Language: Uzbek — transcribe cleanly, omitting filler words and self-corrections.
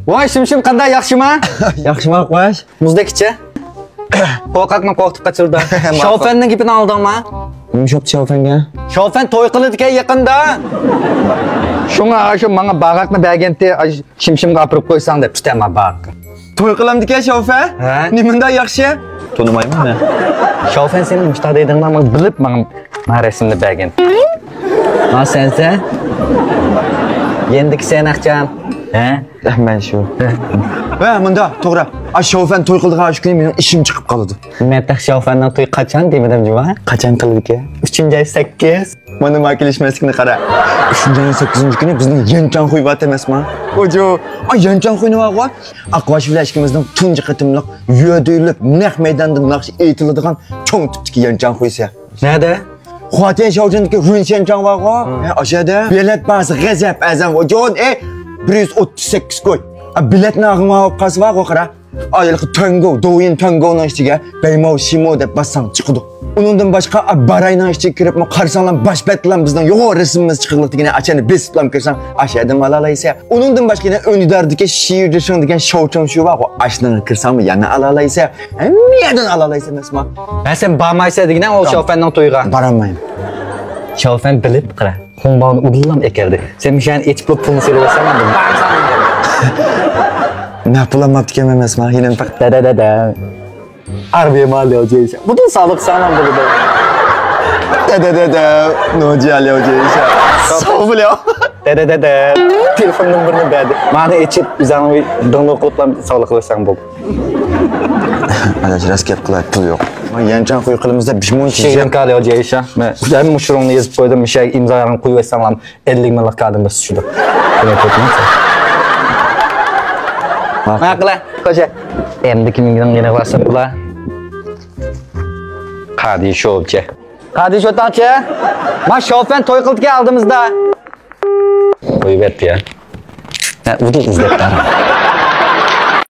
Voy, shim qanday, yaxshimi? Yaxshimi, qo'sh. Muzdek-chi. Qo'rqaqma, qo'rqitib qochirdi. Shofenning gapini oldingmi? Nima shopti Shofanga? Shofen to'y qiladigan yaqinda. Shunga shu menga bag'aqni berganda shimga gapirib qo'ysang deb tutaman bag'aqni. To'y qilamdi-ku Shofa? Nimanda yaxshi? Tonimayman men. Shofen seni mushta deydingmi? Men bilib menga resimni bergan. Ma sensa? Yendiki sen aqcham. Men shu. Va, bunda to'g'ri. Shofan to'y qildigan shu kuni mening ishim chiqib qoldi. Men tax Shofendan to'y qachon demadim juma? Qachon qildik-ku? 3-ay 8. Mana makilishmaslikni qara. 3-ay 8-kuni bizning Yenchan Xuy vat emasmi? Ojo, Yenchan Xuy nima bor? Aqvash vilashkimizning tunji qitimliq, yo'duylik, naq maydonda naqsh aytiladigan cho'ng tipdagi Yenchan Xuysi. Nerede? Xuaten Shawjindagi Runsenchan bor-ku. Oshada bilet basi g'azab azam ojon 138 koy. Bilet nag'ma olib qolsa va qara. Ayılıq tango, do'yin tangoning ichiga Beymov Shimo deb bassang chiqdi. Undan boshqa barayning ichiga kirib, qarasanglar boshbat bilan bizning yo'q rasmimiz chiqilidigini achani besib bilan kirsang, ashadan alalaysa. Undan boshqa Önidardagi Shir Dishon degan showcham shu va ashdan kirsangmi yana alalaysa. Niyadan alalaysa emasmi? Ha sen bormaysa degan o Shofendan to'yga. Boramayman. Shofen bilib qara. Xonbonni udillam ekerdi. Sen mishani echib pulni so'rasan men. Ne pulamaptı ki emasmi? Yine bak Da. Arbiye mal yolcuysa. Bu da sağlık sağlam burada. Da. Noci alıyorcuysa. Sağ biliyor. Da. Telefon numarını verdi. Bana içip üzerine bir download kodlam sağlık olsan bu. Hadi rast kılar pul yok. Yenchan Xuy qilımızda bishmun Şeyin kal yolcuysa. Ben muşurumunu yazıp koydum. Bir şey imzalarını koyuyorsan 50 millik kaldım şurada. Böyle tutmazsa. Maqla, ko'cha. Endi kimingdan yana WhatsApp qila. Qadi showchi. Qadi showchi. Men Shofen to'y qildik oldimizda. Qo'yib berdi ya. Udil izlab